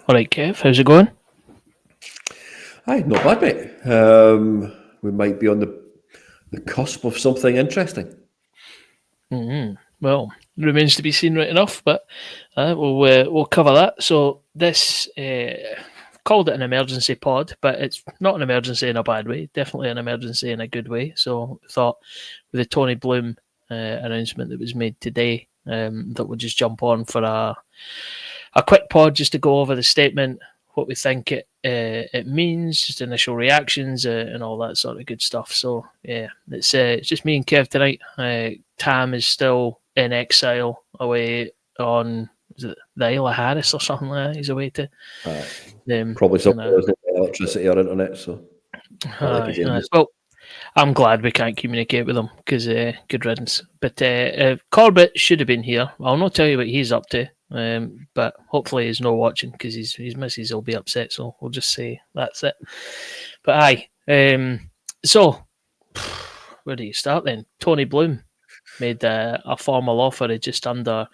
All right, Kev, how's it going? Aye, not bad, mate. We might be on the cusp of something interesting. Well, remains to be seen, right enough, but we'll cover that. So this called it an emergency pod, but it's not an emergency in a bad way. Definitely an emergency in a good way. So I thought with the Tony Bloom announcement that was made today, that we'll just jump on for a quick pod just to go over the statement, what we think it means, just initial reactions, and all that sort of good stuff. So yeah, it's just me and Kev tonight. Tam is still in exile away on, is it the Isle of Harris or something like that? He's away to. Aye, Um, probably and, something there's no electricity or internet, so not like a James. well, I'm glad we can't communicate with him because good riddance. But Corbett should have been here. I'll not tell you what he's up to, but hopefully he's not watching because his missus will be upset. So we'll just say that's it. But aye, so where do you start then? Tony Bloom made a formal offer of just under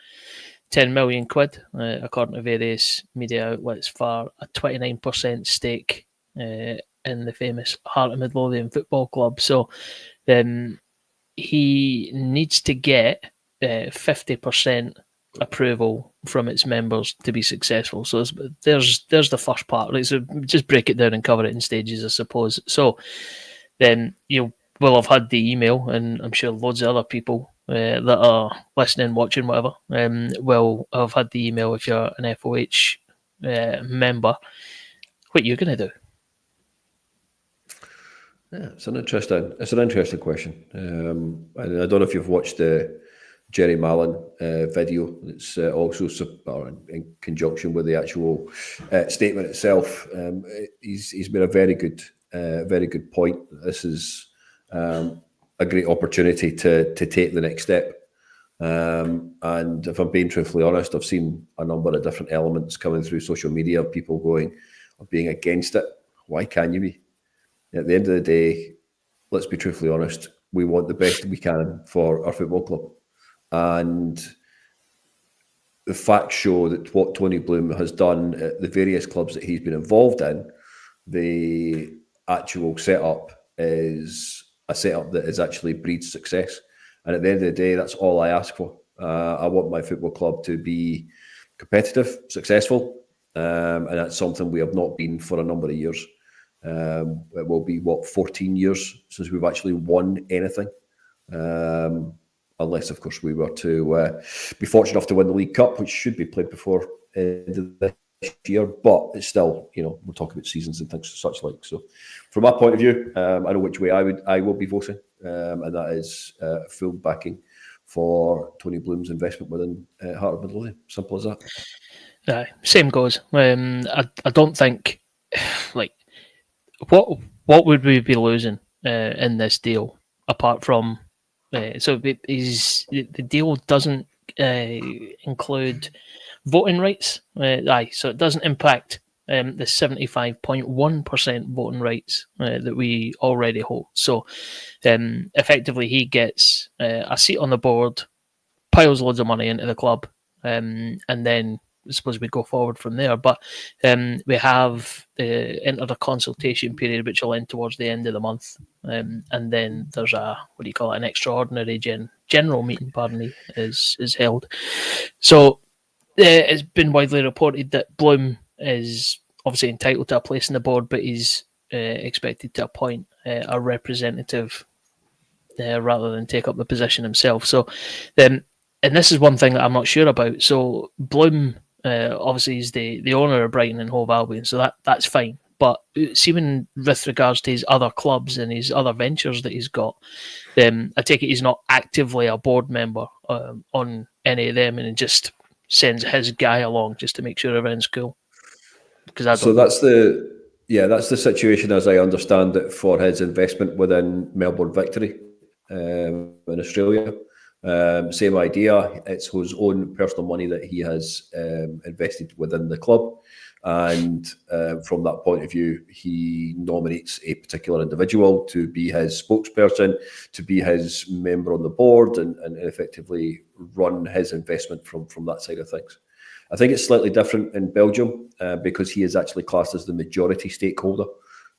10 million quid, according to various media outlets, for a 29% stake in the famous Heart of Midlothian Football Club. So he needs to get 50% approval from its members to be successful. So there's the first part. Right? So just break it down and cover it in stages, I suppose. So then you will have had the email, and I'm sure loads of other people that are listening, watching, whatever, will have had the email if you're an FOH member. What are you going to do? Yeah, it's an interesting question. And I don't know if you've watched the Jerry Mallon video. It's also in conjunction with the actual statement itself. He's made a very good point. This is a great opportunity to take the next step. And if I'm being truthfully honest, I've seen a number of different elements coming through social media of people being against it. Why can you be? At the end of the day, let's be truthfully honest, we want the best we can for our football club. And the facts show that what Tony Bloom has done at the various clubs that he's been involved in, the actual setup is a setup that has actually breeds success. And at the end of the day, that's all I ask for. I want my football club to be competitive, successful, and that's something we have not been for a number of years. It will be 14 years since we've actually won anything, unless of course we were to be fortunate enough to win the League Cup, which should be played before end of this year. But it's still, we're talking about seasons and things such like. So, from my point of view, I know which way I will be voting, and that is full backing for Tony Bloom's investment within Heart of Midlothian. Simple as that. Same goes. I don't think like. What would we be losing in this deal apart from the deal doesn't include voting rights. So it doesn't impact the 75.1% voting rights that we already hold. So effectively, he gets a seat on the board, piles loads of money into the club, and then I suppose we go forward from there. But we have entered a consultation period which will end towards the end of the month, and then there's an extraordinary general meeting, pardon me, is held. So it's been widely reported that Bloom is obviously entitled to a place in the board, but he's expected to appoint a representative rather than take up the position himself. So and this is one thing that I'm not sure about. So Bloom obviously is the owner of Brighton and Hove Albion, so that's fine. But seeing with regards to his other clubs and his other ventures that he's got, I take it he's not actively a board member on any of them, and it just sends his guy along just to make sure everything's cool. So that's the situation as I understand it for his investment within Melbourne Victory in Australia. Same idea. It's his own personal money that he has invested within the club. And from that point of view, he nominates a particular individual to be his spokesperson, to be his member on the board, and effectively run his investment from that side of things. I think it's slightly different in Belgium because he is actually classed as the majority stakeholder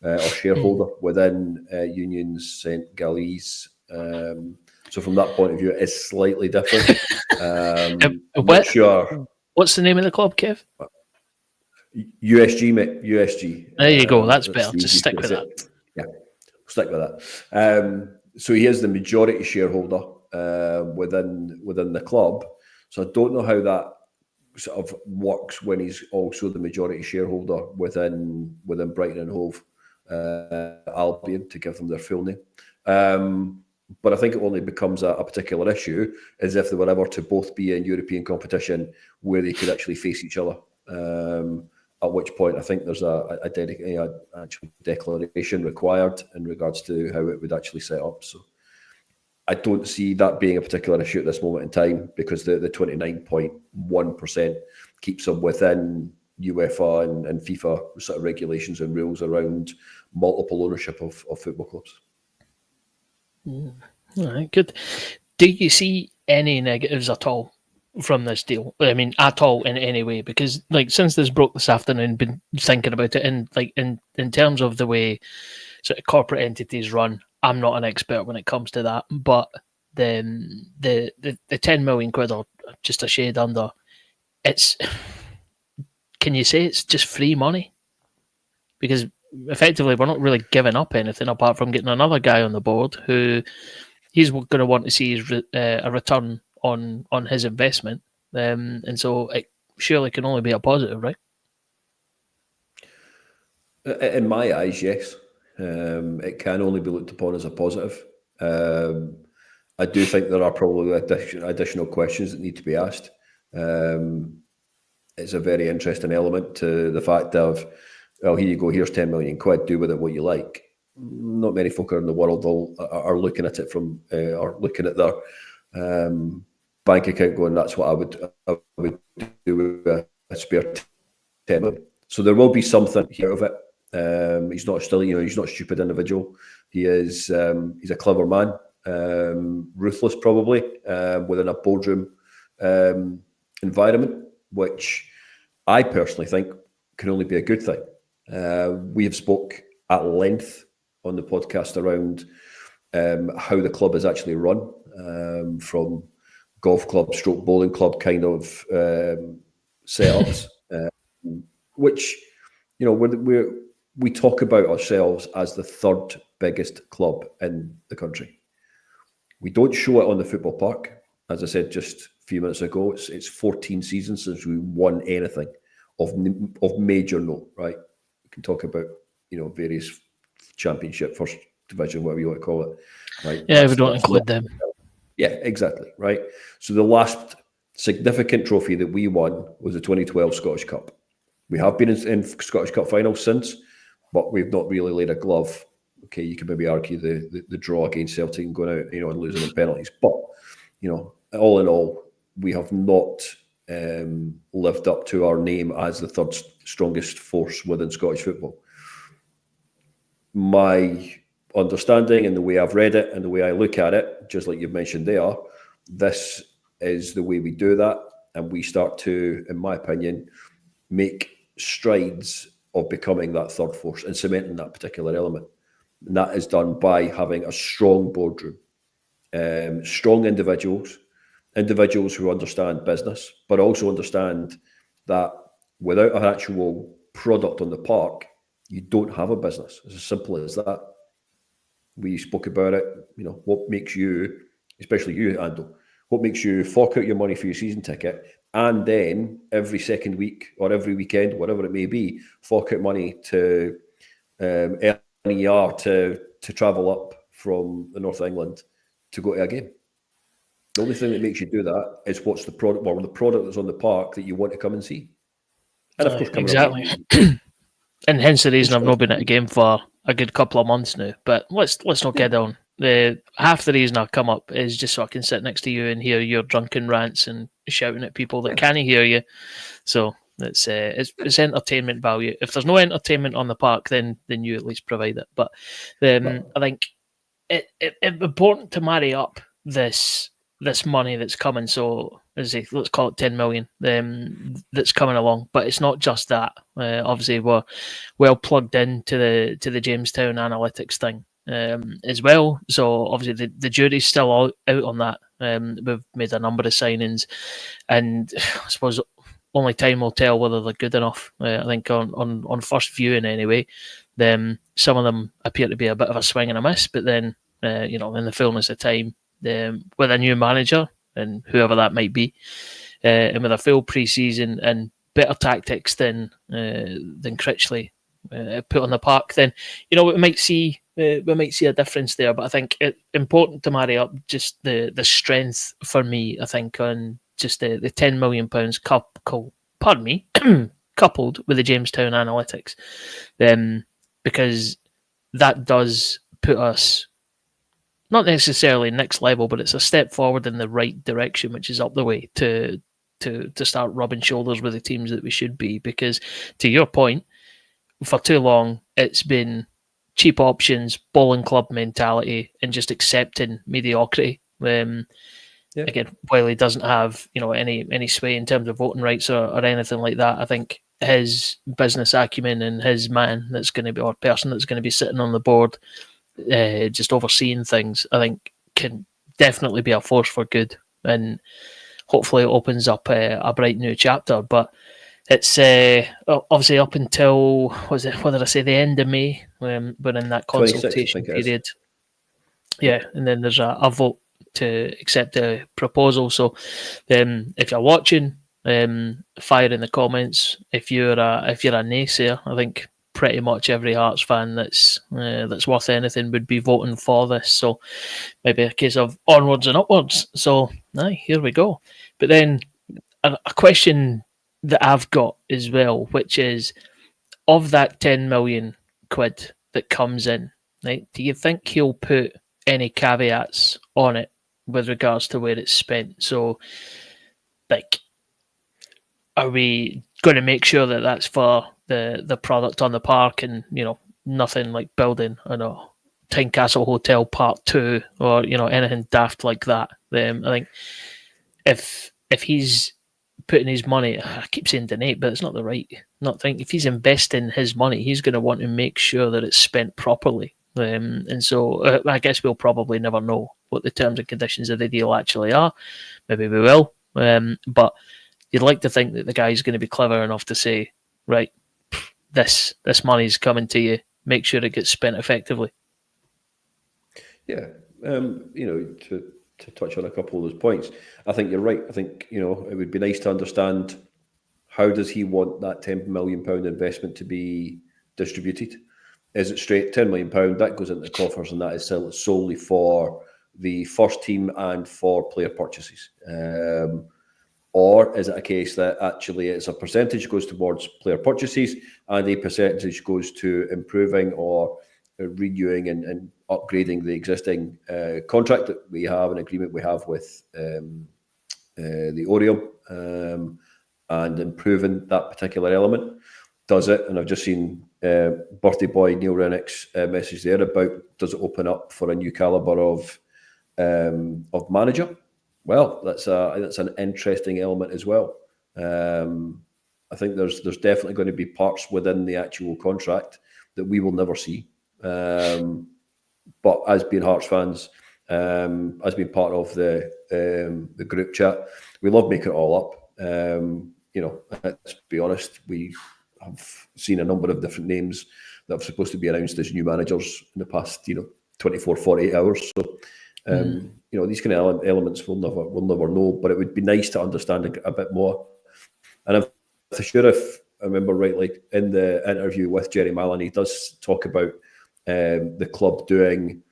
or shareholder within Unions Saint Galli's. So from that point of view, it is slightly different. I'm not sure. What's the name of the club, Kev? USG, mate. USG. There you go. That's better. Just stick with that. Yeah, stick with that. So he is the majority shareholder within the club. So I don't know how that sort of works when he's also the majority shareholder within Brighton and Hove Albion, to give them their full name. But I think it only becomes a particular issue as if they were ever to both be in European competition where they could actually face each other. At which point I think there's a actual declaration required in regards to how it would actually set up. So I don't see that being a particular issue at this moment in time, because the 29.1% keeps them within UEFA and FIFA sort of regulations and rules around multiple ownership of football clubs. All right, good. Do you see any negatives at all from this deal? I mean, at all in any way? Because like since this broke this afternoon, been thinking about it, and like in terms of the way sort of corporate entities run, I'm not an expert when it comes to that, but the 10 million quid or just a shade under, it's, can you say it's just free money? Because effectively we're not really giving up anything apart from getting another guy on the board who he's going to want to see a return on his investment, and so it surely can only be a positive, right? In my eyes, yes. It can only be looked upon as a positive. I do think there are probably additional questions that need to be asked. It's a very interesting element to the fact of, well, here you go, here's 10 million quid, do with it what you like. Not many folk in the world are looking at it from, or looking at their bank account going, that's what I would do with a spare 10 million. So there will be something here of it. He's not still, he's not a stupid individual. He is, he's a clever man, ruthless probably, within a boardroom environment, which I personally think can only be a good thing. We have spoke at length on the podcast around how the club is actually run, from golf club, stroke bowling club kind of setups, which, we talk about ourselves as the third biggest club in the country. We don't show it on the football park. As I said just a few minutes ago, it's 14 seasons since we won anything of major note, right? We can talk about, various championship, first division, whatever you want to call it. Right? Yeah, we don't include them. Yeah, exactly, right? So the last significant trophy that we won was the 2012 Scottish Cup. We have been in Scottish Cup finals since, but we've not really laid a glove. Okay, you can maybe argue the draw against Celtic and going out, and losing in penalties. But, all in all, we have not lived up to our name as the third strongest force within Scottish football. My understanding and the way I've read it and the way I look at it, just like you've mentioned there, this is the way we do that. And we start to, in my opinion, make strides of becoming that third force and cementing that particular element. And that is done by having a strong boardroom, strong individuals who understand business, but also understand that without an actual product on the park, you don't have a business. It's as simple as that. We spoke about it, what makes you, especially you, Ando, what makes you fork out your money for your season ticket and then every second week or every weekend, whatever it may be, fork out money to to travel up from the north of England to go to a game. The only thing that makes you do that is what's the product, or the product that's on the park that you want to come and see. And of course, exactly. And hence the reason I've not been at a game for a good couple of months now. But let's not get on. Half the reason I come up is just so I can sit next to you and hear your drunken rants and shouting at people that can't hear you. So it's entertainment value. If there's no entertainment on the park, then you at least provide it. But I think it's important to marry up this this money that's coming. So, let's call it 10 million that's coming along. But it's not just that. Obviously, we're well plugged into the Jamestown analytics thing as well. So obviously the jury's still out on that. We've made a number of signings, and I suppose only time will tell whether they're good enough. I think on first viewing anyway, some of them appear to be a bit of a swing and a miss. But then in the fullness of time, with a new manager and whoever that might be, and with a full pre-season and better tactics than Critchley put on the park, then we might see a difference there. But I think it's important to marry up just the strength for me. I think on just the £10 million coupled with the Jamestown analytics, because that does put us not necessarily next level, but it's a step forward in the right direction, which is up the way to start rubbing shoulders with the teams that we should be. Because to your point, for too long it's been cheap options, bowling club mentality, and just accepting mediocrity. Again, while he doesn't have any sway in terms of voting rights or anything like that, I think his business acumen and his man that's going to be, or person that's going to be sitting on the board, just overseeing things, I think can definitely be a force for good, and hopefully it opens up a bright new chapter. But it's obviously up until what did I say, the end of May, when we're in that consultation period. Yeah, and then there's a vote to accept the proposal. So if you're watching, fire in the comments if you're a naysayer. I think pretty much every Hearts fan that's worth anything would be voting for this. So maybe a case of onwards and upwards. So here we go. But then a question that I've got as well, which is, of that 10 million quid that comes in, right, do you think he'll put any caveats on it with regards to where it's spent? So, like, are we going to make sure that that's for the product on the park, and nothing like building Tynecastle Hotel Part 2 or anything daft like that? I think if he's putting his money, I keep saying donate, but it's not the right not thing. If he's investing his money, he's going to want to make sure that it's spent properly. And so I guess we'll probably never know what the terms and conditions of the deal actually are. Maybe we will, but you'd like to think that the guy's going to be clever enough to say, right, this money's coming to you, make sure it gets spent effectively. Yeah, to touch on a couple of those points, I think you're right. I think it would be nice to understand, how does he want that £10 million investment to be distributed? Is it straight £10 million that goes into the coffers, and that is solely for the first team and for player purchases? Or is it a case that actually it's a percentage goes towards player purchases and a percentage goes to improving or renewing and upgrading the existing contract that we have, an agreement we have with the Oriole, and improving that particular element? Does it? And I've just seen birthday boy Neil Rennick's message there about, does it open up for a new calibre of manager? Well, that's an interesting element as well. I think there's definitely going to be parts within the actual contract that we will never see. But as being Hearts fans, as being part of the group chat, we love making it all up. Let's be honest, we have seen a number of different names that are supposed to be announced as new managers in the past 24, 48 hours. So these kind of elements we'll never know, but it would be nice to understand a bit more. And I'm sure, if I remember rightly, in the interview with Jerry Mallon, he does talk about the club doing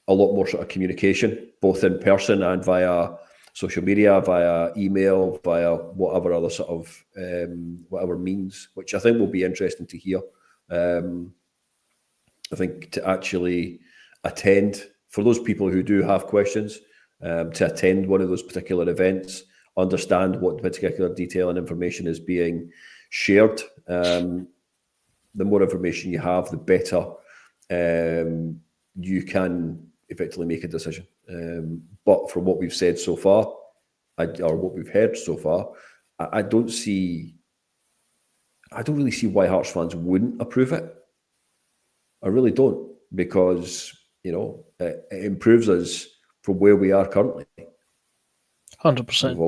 a lot more sort of communication, both in person and via social media, via email, via whatever other sort of whatever means, which I think will be interesting to hear. I think to actually attend, for those people who do have questions, to attend one of those particular events, understand what particular detail and information is being shared. The more information you have, the better you can effectively make a decision. But from what we've said so far, or what we've heard so far, I don't really see why Hearts fans wouldn't approve it. I really don't, because it improves us from where we are currently. 100%. We've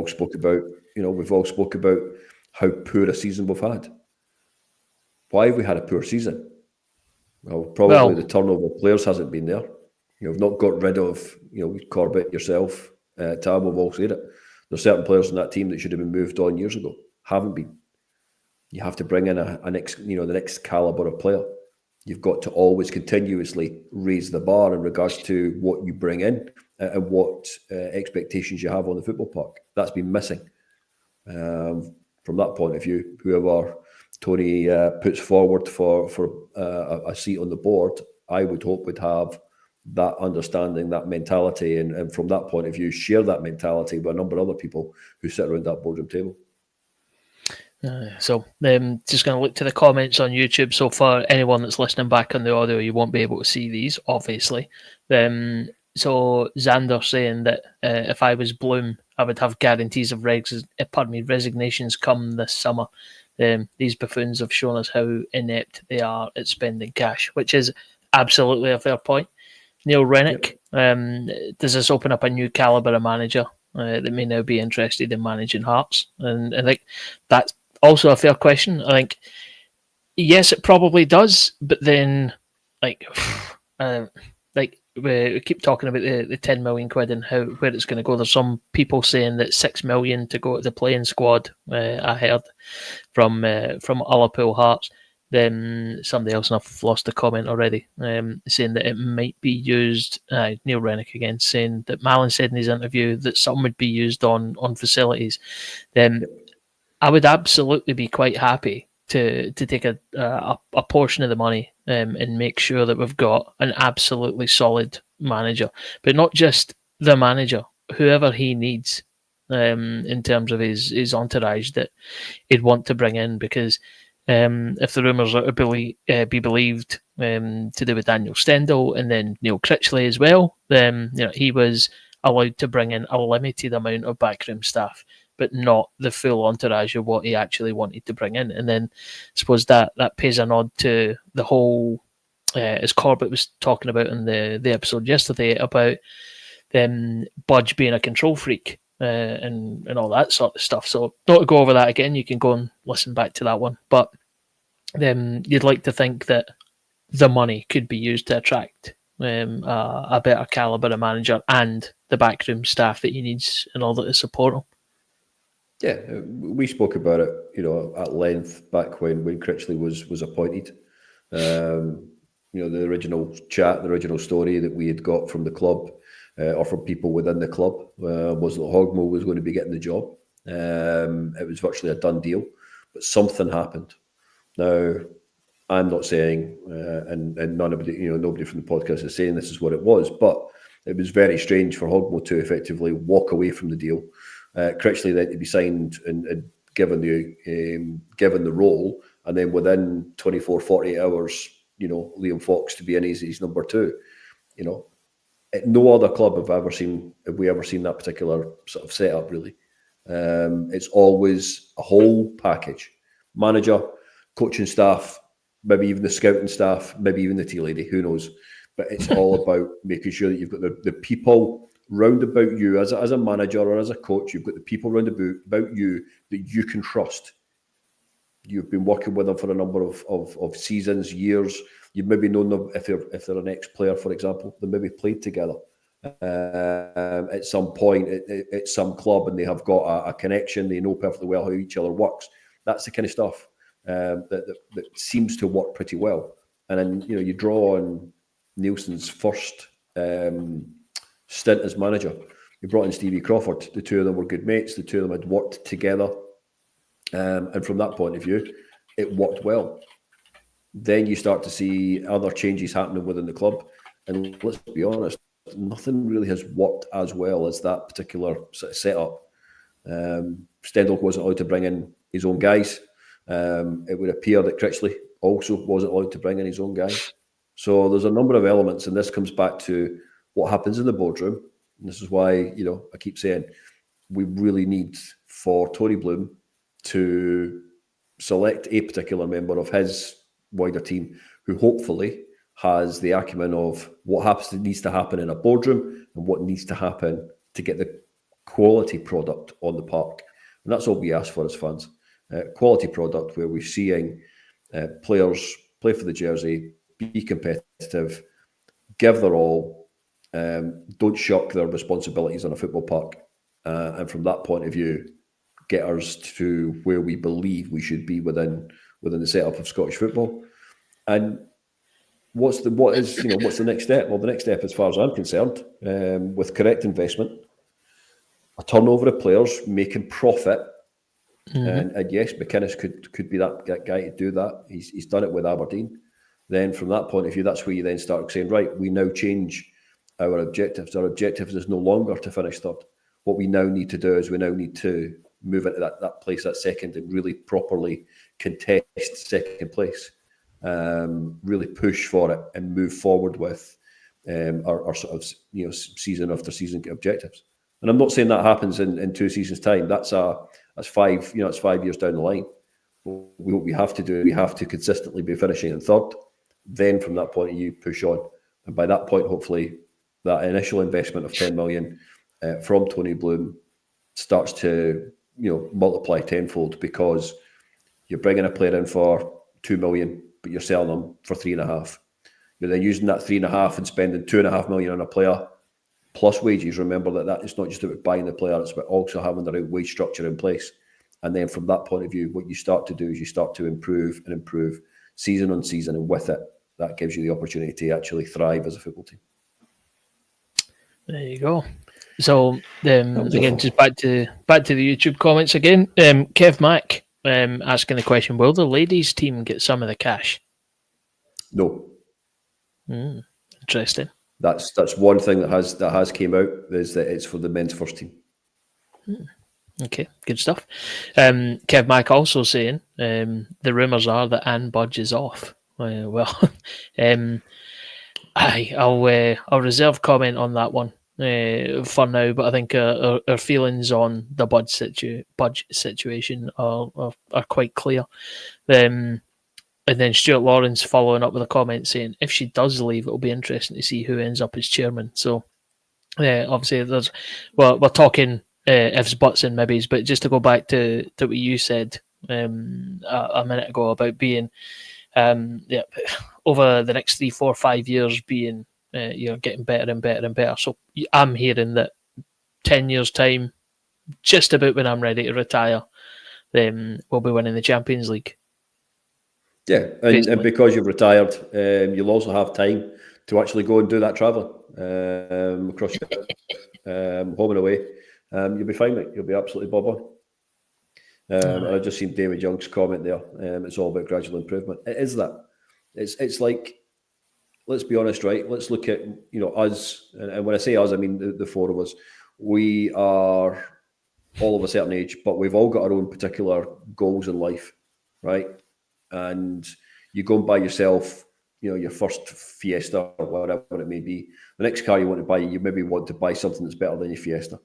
all spoke about how poor a season we've had. Why have we had a poor season? Well, probably the turnover of players hasn't been there. We've not got rid of Corbett, yourself, Tam. We've all said it. There's certain players in that team that should have been moved on years ago. Haven't been. You have to bring in the next caliber of player. You've got to always continuously raise the bar in regards to what you bring in and what expectations you have on the football park. That's been missing. From that point of view, whoever Tony puts forward for a seat on the board, I would hope would have that understanding, that mentality, and from that point of view, share that mentality with a number of other people who sit around that boardroom table. So just going to look to the comments on YouTube so far. Anyone that's listening back on the audio, you won't be able to see these, obviously. So Xander saying that if I was Bloom, I would have guarantees of resignations come this summer. These buffoons have shown us how inept they are at spending cash, which is absolutely a fair point. Neil Rennick, does this open up a new calibre of manager that may now be interested in managing Hearts? And I think that's also a fair question. I think, yes, it probably does, but then, we keep talking about the 10 million quid and where it's going to go. There's some people saying that 6 million to go to the playing squad. I heard from Ullapool Hearts. Then somebody else, and I've lost the comment already, saying that it might be used. Neil Rennick again saying that Malin said in his interview that some would be used on facilities. Then I would absolutely be quite happy to take a portion of the money and make sure that we've got an absolutely solid manager, but not just the manager, whoever he needs in terms of his entourage that he'd want to bring in, because if the rumours are to be believed to do with Daniel Stendel and then Neil Critchley as well, then he was allowed to bring in a limited amount of backroom staff, but not the full entourage of what he actually wanted to bring in. And then I suppose that pays a nod to the whole, as Corbett was talking about in the episode yesterday, about Budge being a control freak and all that sort of stuff. So not to go over that again, you can go and listen back to that one. But you'd like to think that the money could be used to attract a better calibre of manager and the backroom staff that he needs in order to support him. Yeah, we spoke about it, at length back when Critchley was appointed. The original chat, the original story that we had got from the club or from people within the club was that Hogmo was going to be getting the job. It was virtually a done deal, but something happened. Now, I'm not saying, and nobody from the podcast is saying this is what it was, but it was very strange for Hogmo to effectively walk away from the deal. Critchley then to be signed and given the role, and then within 24, 48 hours, Liam Fox to be in his number two. At no other club have we ever seen that particular sort of setup, really. It's always a whole package. Manager, coaching staff, maybe even the scouting staff, maybe even the tea lady, who knows. But it's all about making sure that you've got the people round about you as a manager or as a coach. You've got the people round about you that you can trust. You've been working with them for a number of seasons, years. You've maybe known them if they're an ex-player, for example. They maybe played together at some point at some club, and they have got a connection. They know perfectly well how each other works. That's the kind of stuff that seems to work pretty well. And then you draw on Nielsen's first stint as manager. He brought in Stevie Crawford. The two of them were good mates. The two of them had worked together. And from that point of view, it worked well. Then you start to see other changes happening within the club. And let's be honest, nothing really has worked as well as that particular sort of setup. Stendel wasn't allowed to bring in his own guys. It would appear that Critchley also wasn't allowed to bring in his own guys. So there's a number of elements, and this comes back to what happens in the boardroom, And this is why, I keep saying we really need for Tony Bloom to select a particular member of his wider team who hopefully has the acumen of what needs to happen in a boardroom and what needs to happen to get the quality product on the park. And that's all we ask for as fans. Quality product where we're seeing players play for the jersey, be competitive, give their all, don't shock their responsibilities on a football park. And from that point of view, get us to where we believe we should be within the setup of Scottish football. And what's the next step? Well, the next step, as far as I'm concerned, with correct investment, a turnover of players making profit, and yes, McInnes could be that guy to do that. He's done it with Aberdeen. Then from that point of view, that's where you then start saying, right, we now change our objectives. Our objective is no longer to finish third. What we now need to do is we now need to move into that place, that second, and really properly contest second place. Really push for it and move forward with our sort of season after season objectives. And I'm not saying that happens in 2 seasons' time. That's 5 it's 5 years down the line. What we have to do, we have to consistently be finishing in third. Then from that point you push on, and by that point, hopefully, that initial investment of 10 million from Tony Bloom starts to multiply tenfold, because you're bringing a player in for 2 million, but you're selling them for 3.5. You're then using that 3.5 and spending 2.5 million on a player plus wages. Remember that it's not just about buying the player; it's about also having the right wage structure in place. And then from that point of view, what you start to do is you start to improve season on season, and with it, that gives you the opportunity to actually thrive as a football team. There you go. So again, just back to the YouTube comments again. Kev Mack asking the question: will the ladies' team get some of the cash? No. Interesting. That's one thing that has came out, is that it's for the men's first team. Okay, good stuff. Kev Mack also saying the rumours are that Anne Budge is off. I'll reserve comment on that one for now, but I think our feelings on the Budge situation are quite clear. And then Stuart Lawrence following up with a comment saying, if she does leave, it'll be interesting to see who ends up as chairman. So obviously we're talking ifs, buts and maybes, but just to go back to what you said a minute ago about being over the next 3, 4, 5 years being getting better and better and better. So I'm hearing that 10 years time, just about when I'm ready to retire, we'll be winning the Champions League. Yeah, and because you've retired, you'll also have time to actually go and do that travelling across home and away. You'll be fine, mate. You'll be absolutely bob on. And I just seen David Young's comment there. It's all about gradual improvement. It is that. It's like, let's be honest, right? Let's look at us, and when I say us, I mean the four of us. We are all of a certain age, but we've all got our own particular goals in life, right? And you go and buy yourself, your first Fiesta or whatever it may be. The next car you want to buy, you maybe want to buy something that's better than your Fiesta.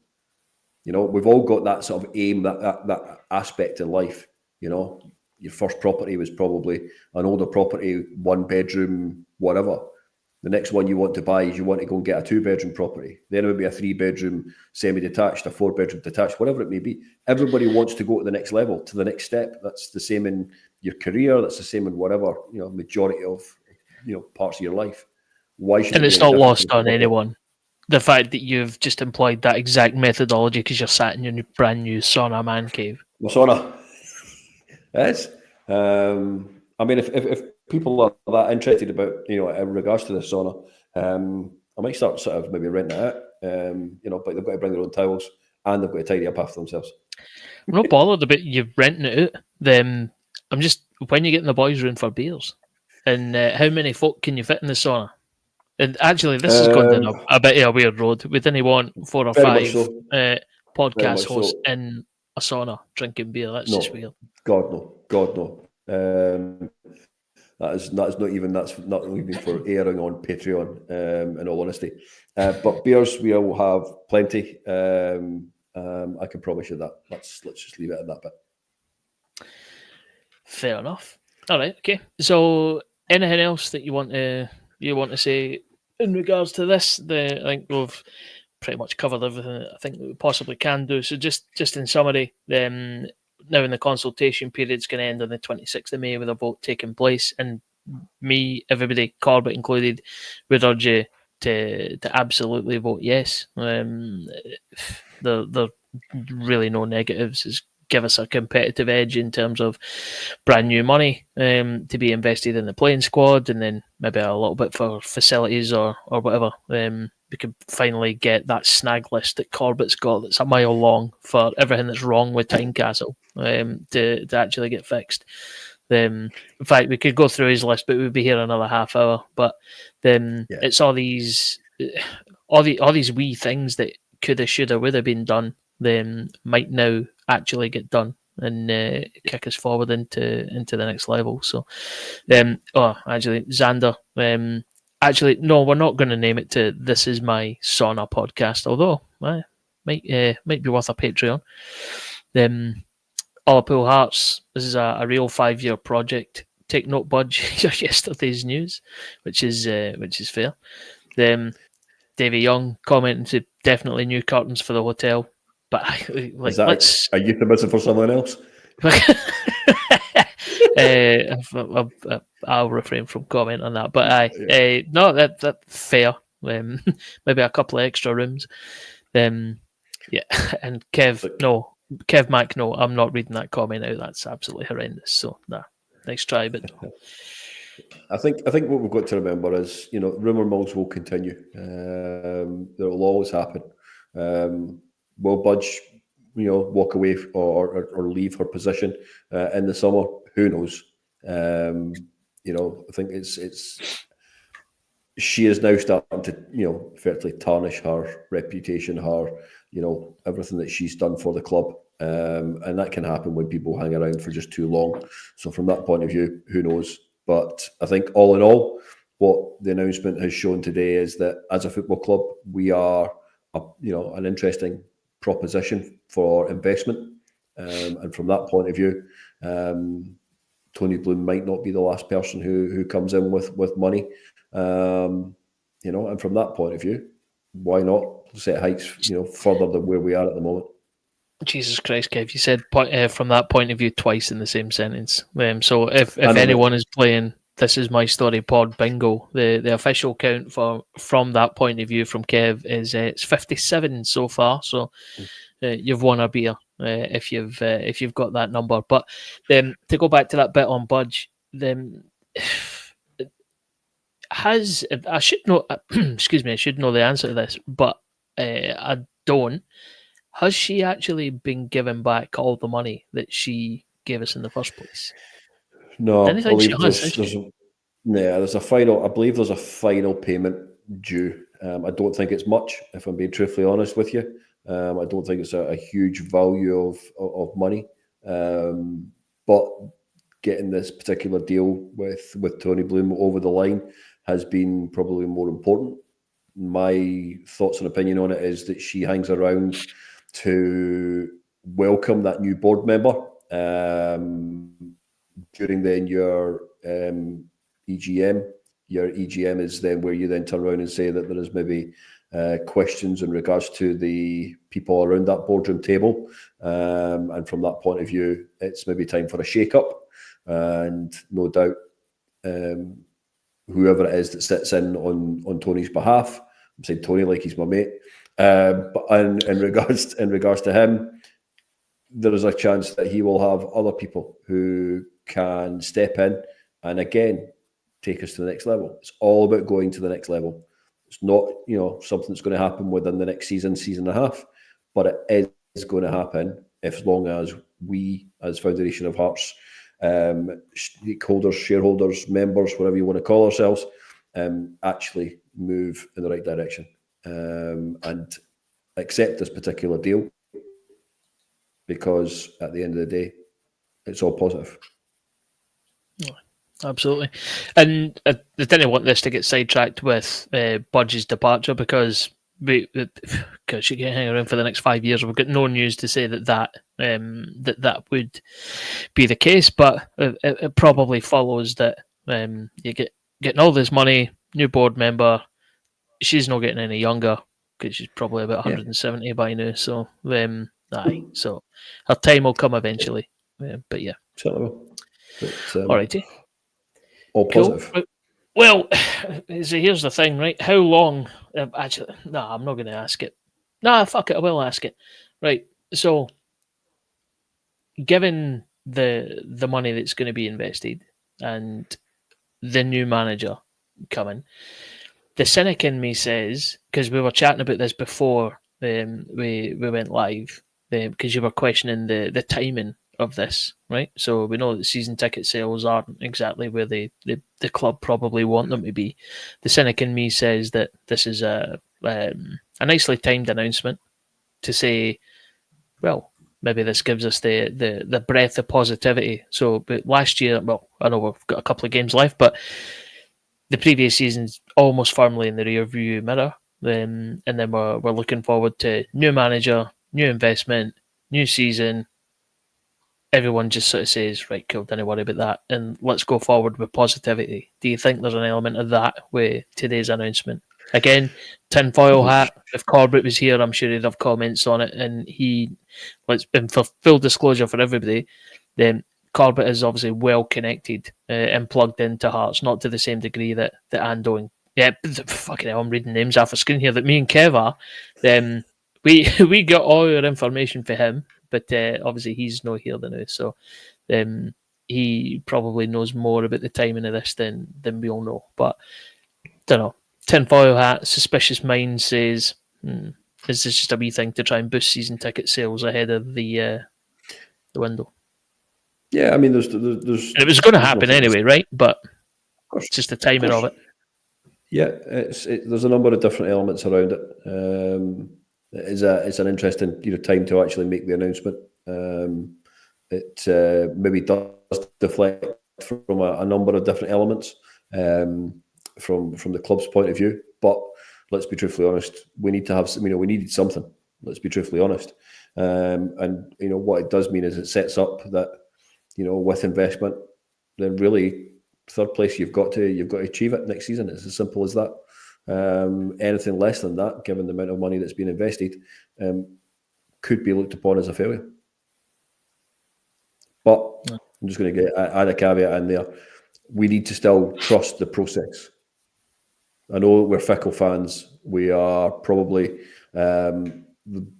We've all got that sort of aim, that aspect in life. Your first property was probably an older property, 1 bedroom, whatever. The next one you want to buy is you want to go and get a 2-bedroom property. Then it would be a 3-bedroom semi-detached, a 4-bedroom detached, whatever it may be. Everybody wants to go to the next level, to the next step. That's the same in your career. That's the same in whatever, majority of, parts of your life. Why should? And it's not lost on anyone, the fact that you've just employed that exact methodology because you're sat in your brand new sauna man cave. My sauna. Yes. I mean, if people are that interested about, in regards to the sauna, I might start sort of maybe renting it out, but they've got to bring their own towels and they've got to tidy up after themselves. I'm not bothered about you renting it out. Then I'm just, when you get in the boys' room for beers, and how many folk can you fit in the sauna? And actually, this has gone down a bit of a weird road. We didn't want 4 or 5 podcast hosts in a sauna drinking beer. That's just weird. God no. That's not even for airing on Patreon. In all honesty, but beers we will have plenty. I can promise you that. Let's just leave it at that bit. Fair enough. All right. Okay. So, anything else that you want to say in regards to this? I think we've pretty much covered everything that I think that we possibly can do. So, just in summary, now in the consultation period is going to end on the 26th of May with a vote taking place, and me, everybody, Corbett included, would urge you to absolutely vote yes. The really no negatives. Is give us a competitive edge in terms of brand new money to be invested in the playing squad, and then maybe a little bit for facilities or whatever. We could finally get that snag list that Corbett's got that's a mile long for everything that's wrong with Tynecastle to actually get fixed. In fact, we could go through his list, but we'd be here another half hour. But it's all these wee things that coulda, shoulda, woulda been done. Might now actually get done and kick us forward into the next level. So, actually, Xander. Actually, no, we're not going to name it to "This Is My Sauna" podcast. Although, might be worth a Patreon. Ullapool Hearts. This is a real 5-year project. Take note, Budge, yesterday's news, which is fair. Davy Young commenting to definitely new curtains for the hotel. But let's. A euphemism for someone else? I'll refrain from comment on that. But no, that fair. Maybe a couple of extra rooms. And Kev Mack, no, I'm not reading that comment out. That's absolutely horrendous. So nah, nice try, but no. I think what we've got to remember is, rumour mills will continue. There will always happen. Will Budge, walk away or leave her position in the summer? Who knows? I think it's she is now starting to effectively tarnish her reputation, her everything that she's done for the club, and that can happen when people hang around for just too long. So from that point of view, who knows? But I think all in all, what the announcement has shown today is that as a football club, we are an interesting proposition for investment, and from that point of view, Tony Bloom might not be the last person who comes in with money, and from that point of view, why not set heights further than where we are at the moment? Jesus Christ, Kev! You said from that point of view twice in the same sentence. So if anyone is playing "This Is My Story" pod bingo, the official count from that point of view from Kev is it's 57 so far. So you've won a beer if you've got that number. But to go back to that bit on Budge, I should know. Excuse me, I should know the answer to this, but I don't. Has she actually been given back all the money that she gave us in the first place? No, I believe there's a final. I believe there's a final payment due. I don't think it's much, if I'm being truthfully honest with you. I don't think it's a huge value of money. But getting this particular deal with Tony Bloom over the line has been probably more important. My thoughts and opinion on it is that she hangs around to welcome that new board member during then your EGM. Your EGM is then where you then turn around and say that there is maybe questions in regards to the people around that boardroom table, and from that point of view, it's maybe time for a shake-up, and no doubt whoever it is that sits in on Tony's behalf, I'm saying Tony like he's my mate, but in regards to him, there is a chance that he will have other people who can step in and again take us to the next level. It's all about going to the next level. It's not something that's going to happen within the next season and a half, but it is going to happen as long as we, as Foundation of Hearts, stakeholders, shareholders, members, whatever you want to call ourselves, actually move in the right direction and accept this particular deal, because at the end of the day, it's all positive. Absolutely. And I didn't want this to get sidetracked with Budge's departure because she can hang around for the next 5 years. We've got no news to say that would be the case, but it probably follows that you getting all this money, new board member. She's not getting any younger because she's probably about 170 by now. So, so her time will come eventually. But yeah, certainly will. But, alrighty. All positive. Cool. Well, so here's the thing, right? How long? Actually, no, I'm not going to ask it. Nah, fuck it, I will ask it. Right. So, given the money that's going to be invested and the new manager coming, the cynic in me says, because we were chatting about this before we went live, because you were questioning the timing of this, right? So we know that season ticket sales aren't exactly where the club probably want them to be. The cynic in me says that this is a nicely timed announcement to say, well, maybe this gives us the breath of positivity. So, but last year, well, I know we've got a couple of games left, but the previous season's almost firmly in the rear view mirror. And then we're looking forward to new manager, new investment, new season. Everyone just sort of says, right, cool, don't worry about that, and let's go forward with positivity. Do you think there's an element of that with today's announcement? Again, tinfoil hat. If Corbett was here, I'm sure he'd have comments on it. And and for full disclosure for everybody, then Corbett is obviously well connected and plugged into Hearts, not to the same degree that Ando and fucking hell, I'm reading names off a screen here. That me and Kev are. We got all our information for him, but obviously he's not here now, so he probably knows more about the timing of this than we all know. But don't know. Tinfoil hat, suspicious mind says, is this just a wee thing to try and boost season ticket sales ahead of the window? Yeah, I mean, there's and it was going to happen anyway, right? But it's just the timing of it. Yeah, there's a number of different elements around it. It's an interesting time to actually make the announcement. It maybe does deflect from a number of different elements from the club's point of view. But let's be truthfully honest, we need to have we needed something. Let's be truthfully honest, and what it does mean is it sets up that with investment, then really third place you've got to achieve it next season. It's as simple as that. Anything less than that, given the amount of money that's been invested, could be looked upon as a failure. But I'm just going to add a caveat in there. We need to still trust the process. I know we're fickle fans. We are probably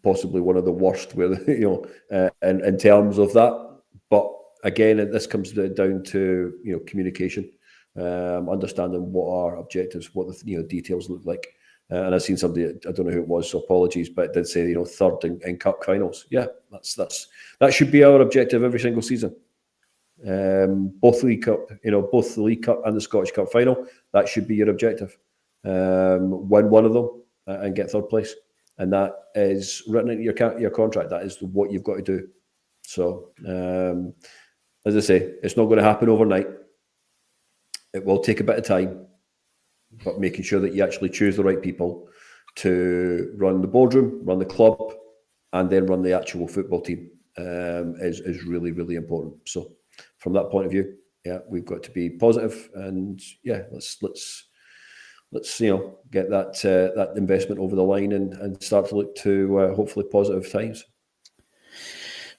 possibly one of the worst, in terms of that. But again, this comes down to communication, understanding what our objectives, what the details look like. And I've seen somebody, I don't know who it was, so apologies, but it did say third in cup finals. Yeah, that should be our objective every single season. Both League Cup, both the League Cup and the Scottish Cup final. That should be your objective. Win one of them and get third place, and that is written into your contract. That is what you've got to do. So, as I say, it's not going to happen overnight. It will take a bit of time, but making sure that you actually choose the right people to run the boardroom, run the club, and then run the actual football team is really, really important. So, from that point of view, yeah, we've got to be positive, and yeah, let's get that investment over the line and start to look to hopefully positive times.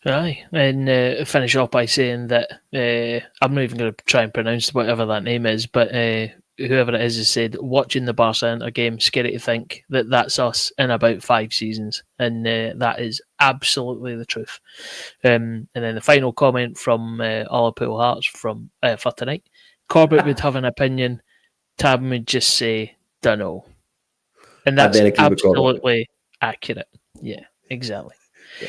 Aye, and finish off by saying that I'm not even going to try and pronounce whatever that name is, but whoever it is has said, watching the Barca Inter game, scary to think that that's us in about 5 seasons, and that is absolutely the truth. And then the final comment from Liverpool Hearts for tonight, Corbett would have an opinion, Tam would just say, dunno. And that's absolutely accurate. Yeah, exactly. Yeah.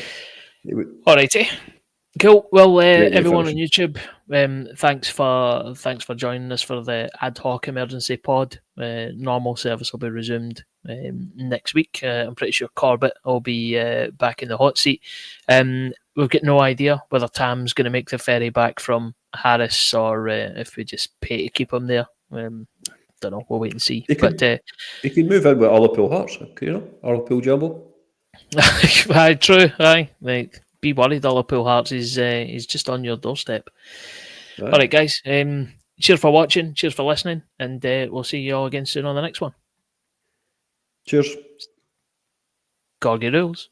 Alrighty. Cool. Well, Great way of everyone on finishing. YouTube, thanks for joining us for the ad hoc emergency pod. Normal service will be resumed next week. I'm pretty sure Corbett will be back in the hot seat. We've got no idea whether Tam's going to make the ferry back from Harris or if we just pay to keep him there. Don't know. We'll wait and see. He But could move in with Liverpool Hearts, Liverpool Jumbo. aye, true. Aye, like, be worried. Liverpool Hearts is just on your doorstep. Aye. All right, guys. Cheers for watching. Cheers for listening, and we'll see you all again soon on the next one. Cheers. Corgi rules.